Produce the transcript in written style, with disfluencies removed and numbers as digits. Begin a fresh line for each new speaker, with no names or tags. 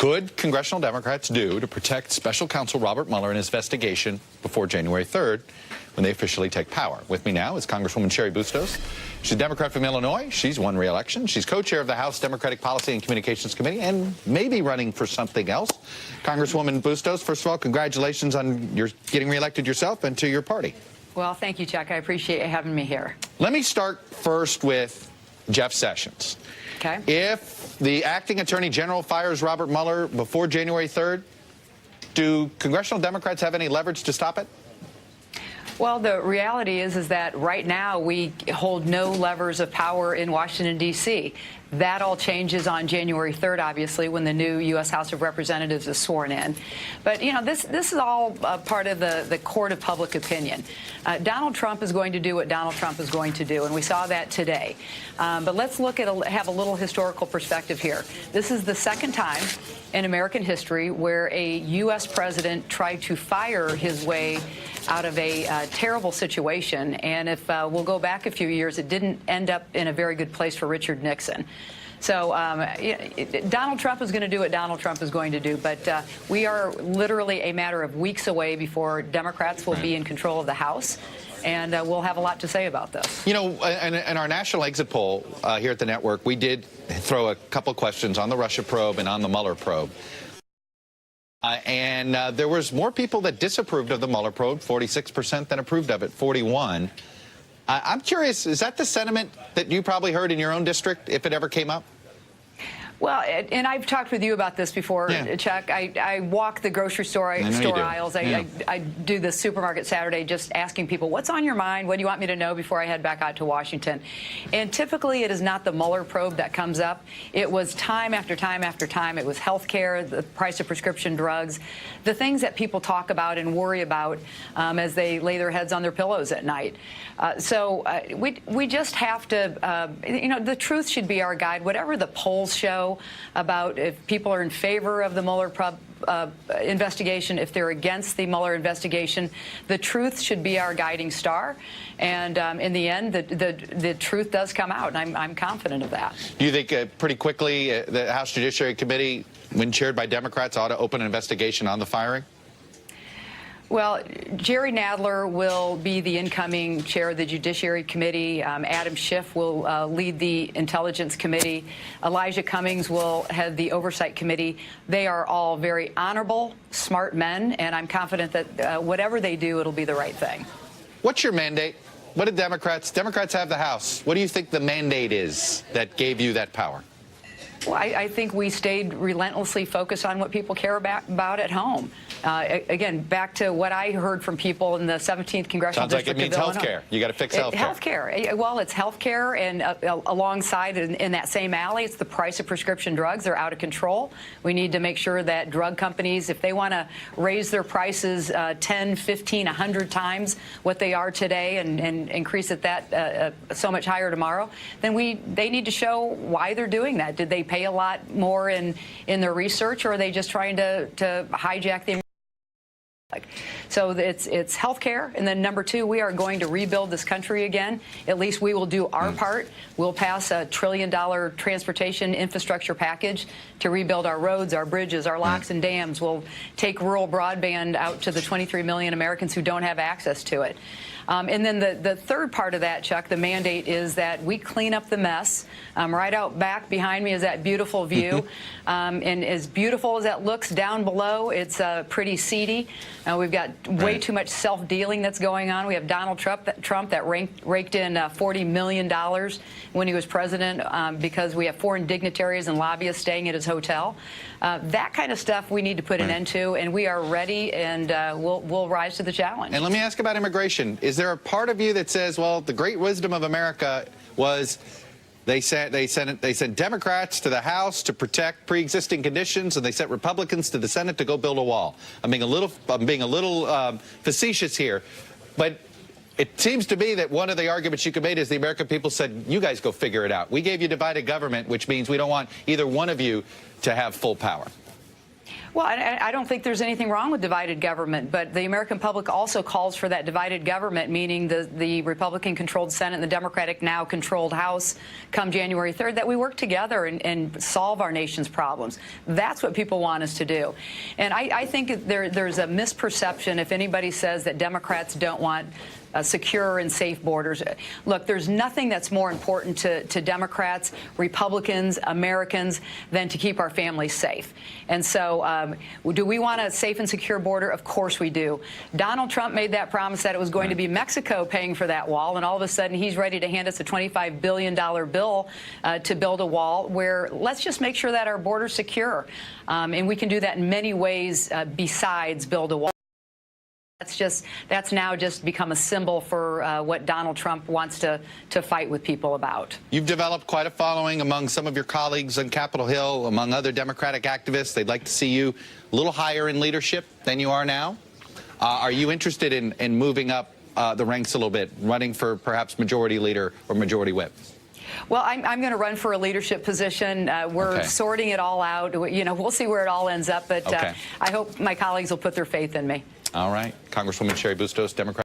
could congressional Democrats do to protect special counsel Robert Mueller in his investigation before January 3rd when they officially take power? With me now is Congresswoman Sherry Bustos. She's a Democrat from Illinois. She's won re-election. She's co-chair of the House Democratic Policy and Communications Committee and maybe running for something else. Congresswoman Bustos, first of all, congratulations on your getting re-elected yourself and to your party.
Well, thank you, Chuck. I appreciate you having me here.
Let me start first with Jeff Sessions.
Okay.
If the acting attorney general fires Robert Mueller before January 3rd, do congressional Democrats have any leverage to stop it?
Well, the reality is that right now we hold no levers of power in Washington, D.C. That all changes on January 3rd, obviously, when the new U.S. House of Representatives is sworn in. But, you know, this is all part of the court of public opinion. Donald Trump is going to do what Donald Trump is going to do, and we saw that today. But let's look at have a little historical perspective here. This is the second time in American history where a U.S. president tried to fire his way out of a terrible situation. And if we'll go back a few years, it didn't end up in a very good place for Richard Nixon. So Donald Trump is going to do what Donald Trump is going to do. But we are literally a matter of weeks away before Democrats will be in control of the House. And we'll have a lot to say about this. You know,
in our national exit poll here at the network, we did throw a couple questions on the Russia probe and on the Mueller probe. And there was more people that disapproved of the Mueller probe, 46%, than approved of it, 41%. I'm curious, is that the sentiment that you probably heard in your own district, if it ever came up?
Well, and I've talked with you about this before, Chuck. I walk the grocery store aisles. I do the supermarket Saturday just asking people, what's on your mind? What do you want me to know before I head back out to Washington? And typically it is not the Mueller probe that comes up. It was time after time after time. It was health care, the price of prescription drugs, the things that people talk about and worry about as they lay their heads on their pillows at night. So we just have to, you know, the truth should be our guide. Whatever the polls show about if people are in favor of the Mueller investigation, if they're against the Mueller investigation, the truth should be our guiding star. And in the end, the truth does come out, and I'm confident of that.
Do you think pretty quickly the House Judiciary Committee, when chaired by Democrats, ought to open an investigation on the firing?
Well, Jerry Nadler will be the incoming chair of the Judiciary Committee. Adam Schiff will lead the Intelligence Committee. Elijah Cummings will head the Oversight Committee. They are all very honorable, smart men, and I'm confident that whatever they do, it'll be the right thing.
What's your mandate? What did Democrats have the House. What do you think the mandate is that gave you that power?
Well, I think we stayed relentlessly focused on what people care about at home. Again, back to what I heard from people in the 17th Congressional District of Illinois.
Sounds like it means health care. You got to fix health care.
Health care. Well, it's health care, and alongside in that same alley, it's the price of prescription drugs. They're out of control. We need to make sure that drug companies, if they want to raise their prices 10, 15, 100 times what they are today and increase it that so much higher tomorrow, then they need to show why they're doing that. Did they pay a lot more in their research, or are they just trying to hijack the So it's health care. And then number two, we are going to rebuild this country again. At least we will do our part. We'll pass a $1 trillion transportation infrastructure package to rebuild our roads, our bridges, our locks and dams. We'll take rural broadband out to the 23 million Americans who don't have access to it. And then the third part of that, Chuck, the mandate is that we clean up the mess. Right out back behind me is that beautiful view. And as beautiful as that looks down below, it's pretty seedy. We've got way too much self-dealing that's going on. We have Donald Trump that raked in $40 million when he was president because we have foreign dignitaries and lobbyists staying at his hotel. That kind of stuff we need to put an end to, and we are ready, and we'll rise to the challenge.
And let me ask about immigration. Is there a part of you that says, well, the great wisdom of America was they sent Democrats to the House to protect pre-existing conditions, and they sent Republicans to the Senate to go build a wall? I'm being a little facetious here, but it seems to me that one of the arguments you could make is the American people said, you guys go figure it out. We gave you divided government, which means we don't want either one of you to have full power.
Well, I don't think there's anything wrong with divided government, but the American public also calls for that divided government, meaning the Republican-controlled Senate and the Democratic now-controlled House come January 3rd, that we work together and solve our nation's problems. That's what people want us to do. And I think there's a misperception if anybody says that Democrats don't want secure and safe borders. Look, there's nothing that's more important to Democrats, Republicans, Americans than to keep our families safe. And so do we want a safe and secure border? Of course we do. Donald Trump made that promise that it was going to be Mexico paying for that wall, and all of a sudden he's ready to hand us a $25 billion bill to build a wall where let's just make sure that our border's secure. And we can do that in many ways besides build a wall. That's now just become a symbol for what Donald Trump wants to fight with people about.
You've developed quite a following among some of your colleagues on Capitol Hill, among other Democratic activists. They'd like to see you a little higher in leadership than you are now. Are you interested in moving up the ranks a little bit, running for perhaps majority leader or majority whip?
Well, I'm going to run for a leadership position. We're sorting it all out. You know, we'll see where it all ends up, but I hope my colleagues will put their faith in me.
All right. Congresswoman Sherry Bustos, Democrat.